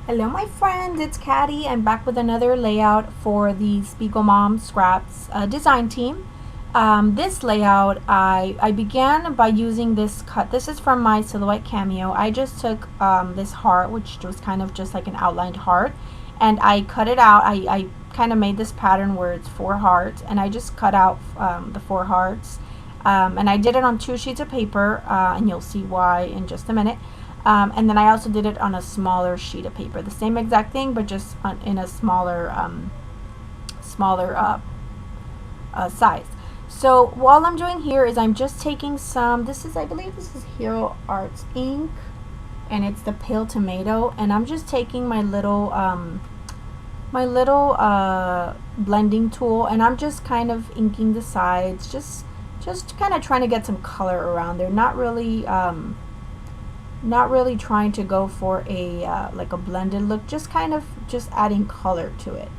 Hello my friends, it's Caddy. I'm back with another layout for the Spiegelmom Scraps design team. This layout, I began by using this cut. This is from my Silhouette Cameo. I just took this heart, which was kind of just like an outlined heart, and I cut it out. I kind of made this pattern where it's 4 hearts, and I just cut out the 4 hearts. And I did it on 2 sheets of paper, and you'll see why in just a minute. And then I also did it on a smaller sheet of paper, the same exact thing, but just in a smaller size. So what I'm doing here is I'm just taking some, I believe this is Hero Arts ink, and it's the pale tomato, and I'm just taking my little blending tool, and I'm just kind of inking the sides, just kind of trying to get some color around there, not really trying to go for a like a blended look, just kind of adding color to it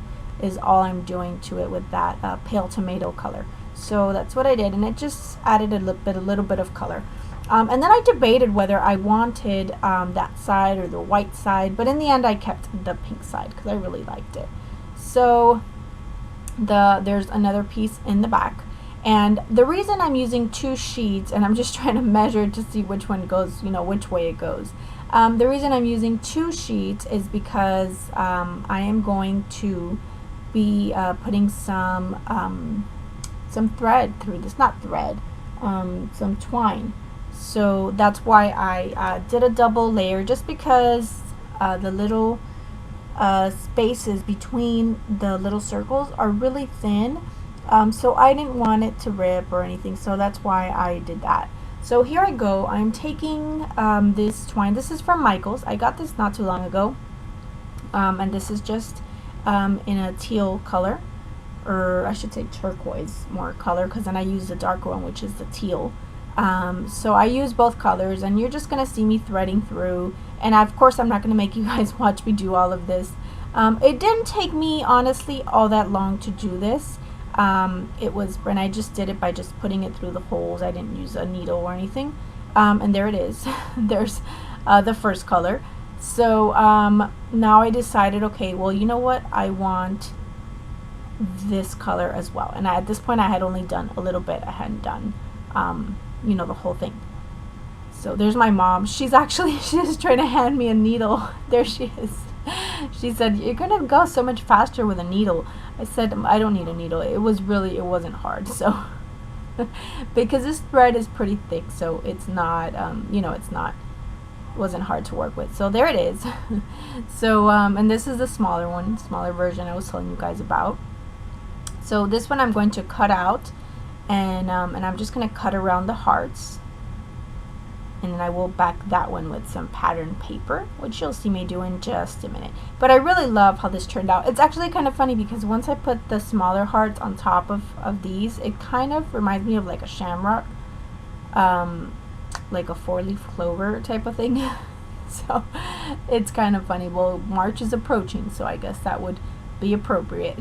is all I'm doing to it with that pale tomato color. So that's what I did, and it just added a little bit of color. And then I debated whether I wanted that side or the white side, but in the end I kept the pink side because I really liked it. So there's another piece in the back. And the reason I'm using 2 sheets, and I'm just trying to measure to see which one goes, which way it goes. The reason I'm using 2 sheets is because I am going to be putting some thread through this, not thread, some twine. So that's why I did a double layer, just because the little spaces between the little circles are really thin. So I didn't want it to rip or anything, so that's why I did that. So here I go. I'm taking this twine. This is from Michaels. I got this not too long ago, and this is just in a teal color, or I should say turquoise more color, because then I use the darker one, which is the teal. So I use both colors, and you're just going to see me threading through, and of course I'm not going to make you guys watch me do all of this. It didn't take me honestly all that long to do this. And I just did it by just putting it through the holes. I didn't use a needle or anything. And there it is. There's the first color. So now I decided, okay, well, you know what? I want this color as well. And at this point I had only done a little bit. I hadn't done, the whole thing. So there's my mom. She's trying to hand me a needle. There she is. She said, "You're gonna go so much faster with a needle." I said, "I don't need a needle." It wasn't hard. So because this thread is pretty thick, so it's not, wasn't hard to work with. So there it is. So and this is the smaller version I was telling you guys about. So this one I'm going to cut out, and I'm just gonna cut around the hearts. And then I will back that one with some pattern paper, which you'll see me do in just a minute. But I really love how this turned out. It's actually kind of funny because once I put the smaller hearts on top of these, it kind of reminds me of like a shamrock, like a 4-leaf clover type of thing. So it's kind of funny. Well, March is approaching, so I guess that would be appropriate.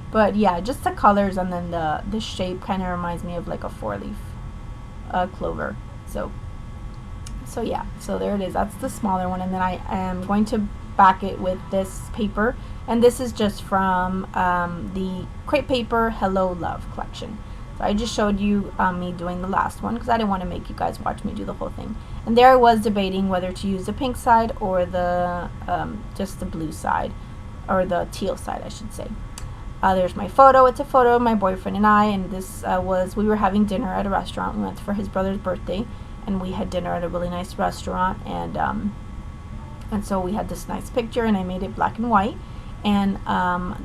But yeah, just the colors, and then the shape kind of reminds me of like a 4-leaf clover. So yeah, so there it is. That's the smaller one, and then I am going to back it with this paper, and this is just from the Crepe Paper Hello Love collection. So I just showed you me doing the last one because I didn't want to make you guys watch me do the whole thing. And there I was debating whether to use the pink side or the just the blue side, or the teal side I should say. There's my photo. It's a photo of my boyfriend and I, and this we were having dinner at a restaurant. We went for his brother's birthday, and we had dinner at a really nice restaurant, and so we had this nice picture, and I made it black and white, and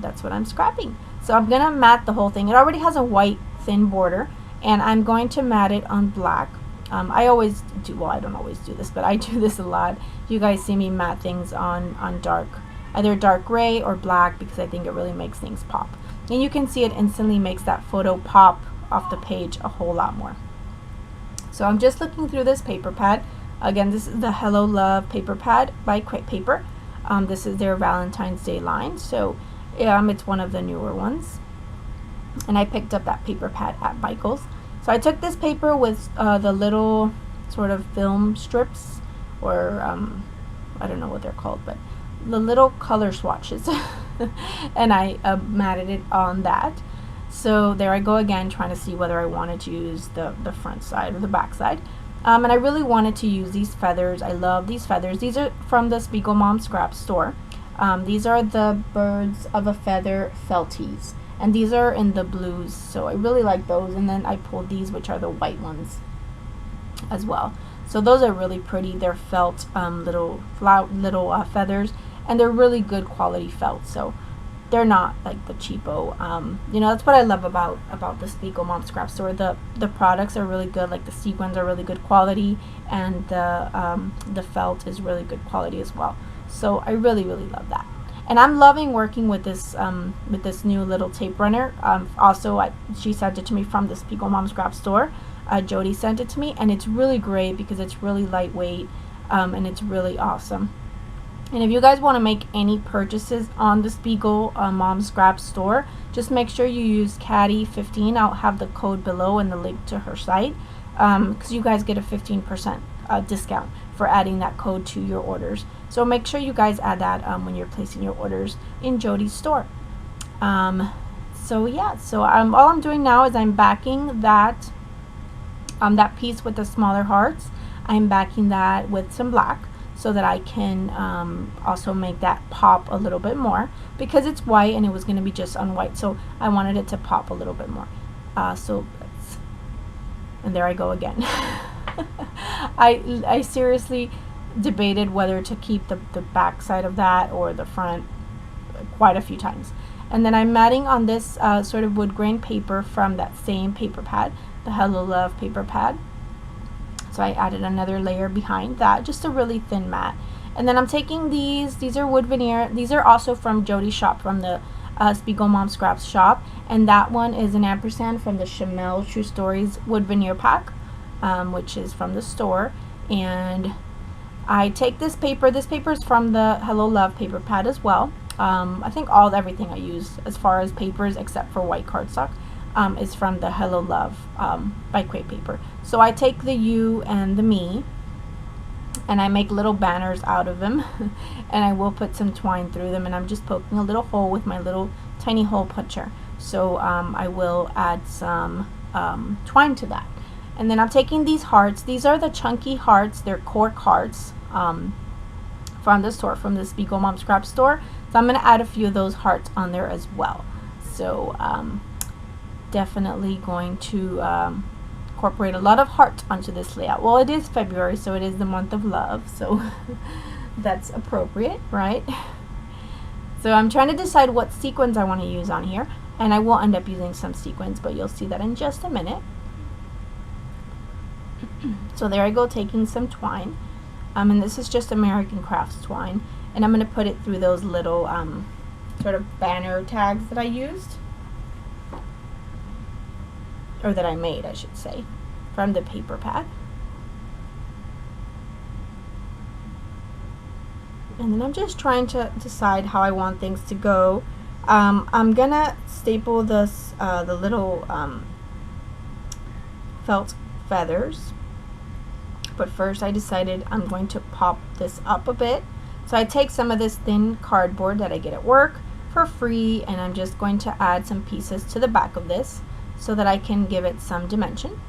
that's what I'm scrapping. So I'm gonna mat the whole thing. It already has a white thin border, and I'm going to mat it on black. I always do, well, I don't always do this, but I do this a lot. You guys see me mat things on dark, either dark gray or black, because I think it really makes things pop. And you can see it instantly makes that photo pop off the page a whole lot more. So I'm just looking through this paper pad. Again, this is the Hello Love paper pad by Crepe Paper. This is their Valentine's Day line, so it's one of the newer ones. And I picked up that paper pad at Michaels. So I took this paper with the little sort of film strips, or I don't know what they're called, but the little color swatches and I matted it on that. So there I go again, trying to see whether I wanted to use the front side or the back side. And I really wanted to use these feathers. I love these feathers. These are from the Spiegelmom scrap store. These are the birds of a feather felties, and these are in the blues, so I really like those. And then I pulled these, which are the white ones as well. So those are really pretty. They're felt little feathers, and they're really good quality felt. So they're not like the cheapo. You know, that's what I love about the Spiegelmom scrap store. The products are really good. Like the sequins are really good quality, and the felt is really good quality as well. So I really love that. And I'm loving working with this new little tape runner. Also, she sent it to me from the Spiegelmom scrap store. Jody sent it to me, and it's really great because it's really lightweight, and it's really awesome. And if you guys want to make any purchases on the Spiegelmom scrap store, just make sure you use Caddy15. I'll have the code below and the link to her site, because you guys get a 15% discount for adding that code to your orders. So make sure you guys add that when you're placing your orders in Jody's store. So yeah, so all I'm doing now is I'm backing that piece with the smaller hearts. I'm backing that with some black, so that I can also make that pop a little bit more, because it's white and it was going to be just on white, so I wanted it to pop a little bit more. And there I go again. I seriously debated whether to keep the back side of that or the front quite a few times. And then I'm matting on this sort of wood grain paper from that same paper pad, the Hello Love paper pad. So I added another layer behind that, just a really thin mat. And then I'm taking these are wood veneer. These are also from Jody's shop, from the Spiegelmom Scraps shop. And that one is an ampersand from the Chamel True Stories wood veneer pack, which is from the store. And I take this paper. This paper is from the Hello Love paper pad as well. I think everything I use as far as papers, except for white cardstock, is from the Hello Love by Crepe Paper. So I take the you and the me, and I make little banners out of them, and I will put some twine through them, and I'm just poking a little hole with my little tiny hole puncher. So I will add some twine to that. And then I'm taking these hearts. These are the chunky hearts. They're cork hearts from the store, from the Spiegelmom Scrap store. So I'm going to add a few of those hearts on there as well. So definitely going to incorporate a lot of heart onto this layout. Well, it is February, so it is the month of love, so that's appropriate, right? So I'm trying to decide what sequins I want to use on here, and I will end up using some sequins, but you'll see that in just a minute. So there I go, taking some twine, and this is just American Crafts twine, and I'm going to put it through those little sort of banner tags that I used, or that I made, I should say, from the paper pad. And then I'm just trying to decide how I want things to go. I'm gonna staple this the little felt feathers, but first I decided I'm going to pop this up a bit. So I take some of this thin cardboard that I get at work for free, and I'm just going to add some pieces to the back of this so that I can give it some dimension.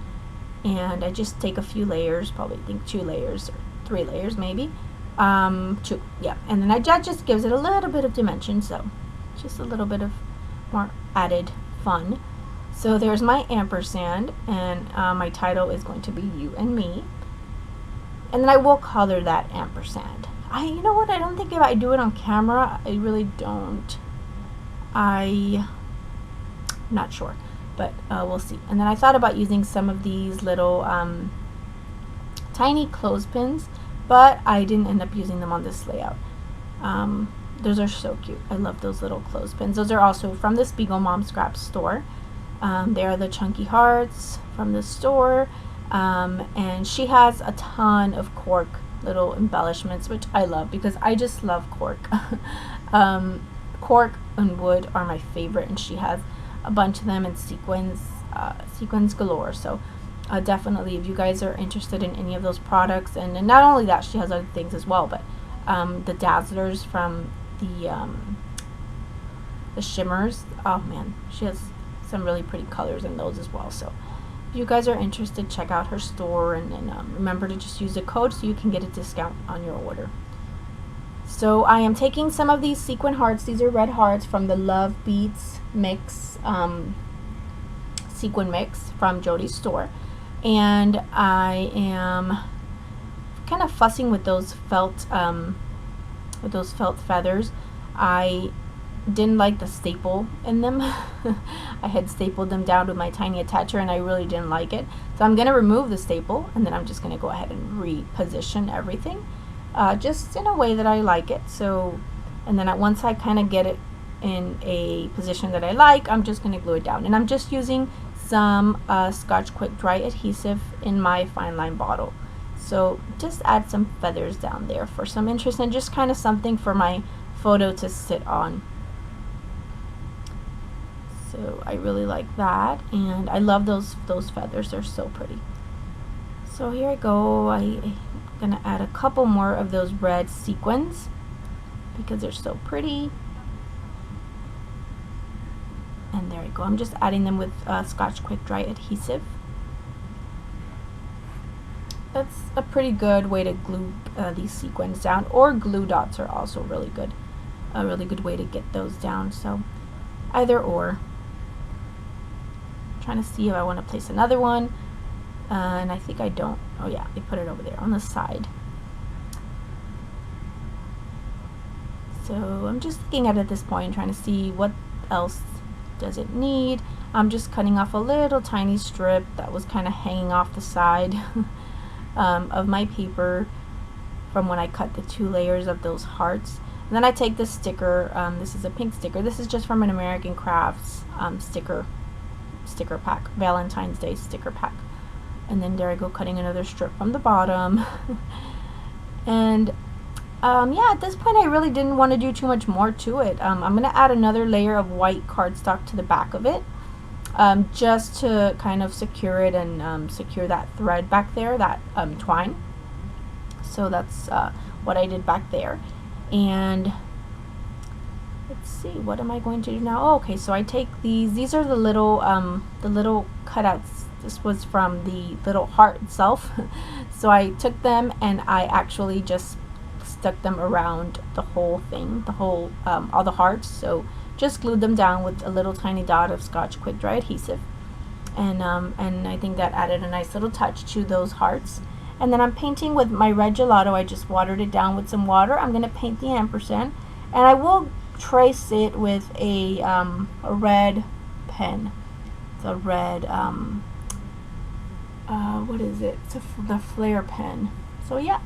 And I just take a few layers, probably think 2 layers or 3 layers maybe. 2, yeah. And then that just gives it a little bit of dimension, so just a little bit of more added fun. So there's my ampersand, and my title is going to be You and Me. And then I will color that ampersand. You know what, I don't think if I do it on camera, I really don't. I'm not sure, but we'll see. And then I thought about using some of these little tiny clothespins, but I didn't end up using them on this layout. Those are so cute. I love those little clothespins. Those are also from the Spiegelmom Scrap store. They are the chunky hearts from the store, and she has a ton of cork little embellishments, which I love because I just love cork. Cork and wood are my favorite, and she has a bunch of them in sequins galore. So definitely, if you guys are interested in any of those products, and not only that, she has other things as well, but the dazzlers from the shimmers. Oh man, she has some really pretty colors in those as well. So if you guys are interested, check out her store, and remember to just use the code so you can get a discount on your order. So I am taking some of these sequin hearts. These are red hearts from the Love Beats mix, sequin mix from Jody's store, and I am kind of fussing with those felt feathers. I didn't like the staple in them. I had stapled them down with my tiny attacher and I really didn't like it. So I'm going to remove the staple, and then I'm just going to go ahead and reposition everything just in a way that I like it. So, and then once I kind of get it in a position that I like, I'm just going to glue it down. And I'm just using some Scotch Quick Dry adhesive in my fine line bottle. So just add some feathers down there for some interest and just kind of something for my photo to sit on. So I really like that, and I love those feathers. They're so pretty. So here I go. I'm gonna add a couple more of those red sequins because they're so pretty. And there you go. I'm just adding them with Scotch Quick Dry adhesive. That's a pretty good way to glue these sequins down, or glue dots are also really good. A really good way to get those down. So either or. Trying to see if I want to place another one, and I think I don't. Oh yeah, they put it over there on the side. So I'm just looking at it at this point, trying to see what else does it need. I'm just cutting off a little tiny strip that was kind of hanging off the side of my paper from when I cut the 2 layers of those hearts. And then I take this sticker. This is a pink sticker. This is just from an American Crafts sticker pack, Valentine's Day sticker pack. And then there I go, cutting another strip from the bottom. And yeah, at this point I really didn't want to do too much more to it. I'm going to add another layer of white cardstock to the back of it, just to kind of secure it and secure that thread back there, that twine. So that's what I did back there. And let's see, what am I going to do now? Oh, okay, so I take these are the little cutouts. This was from the little heart itself. So I took them and I actually just stuck them around the whole thing, all the hearts. So just glued them down with a little tiny dot of Scotch Quick Dry adhesive. And I think that added a nice little touch to those hearts. And then I'm painting with my red gelato. I just watered it down with some water. I'm going to paint the ampersand, and I will trace it with a red pen. It's a red what is it? It's the Flare pen. So yeah,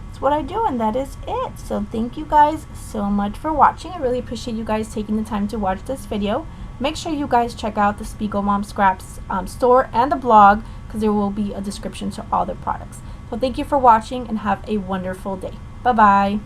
that's what I do, and that is it. So thank you guys so much for watching. I really appreciate you guys taking the time to watch this video. Make sure you guys check out the Spiegelmom Scraps store and the blog, because there will be a description to all the products. So thank you for watching and have a wonderful day. Bye bye.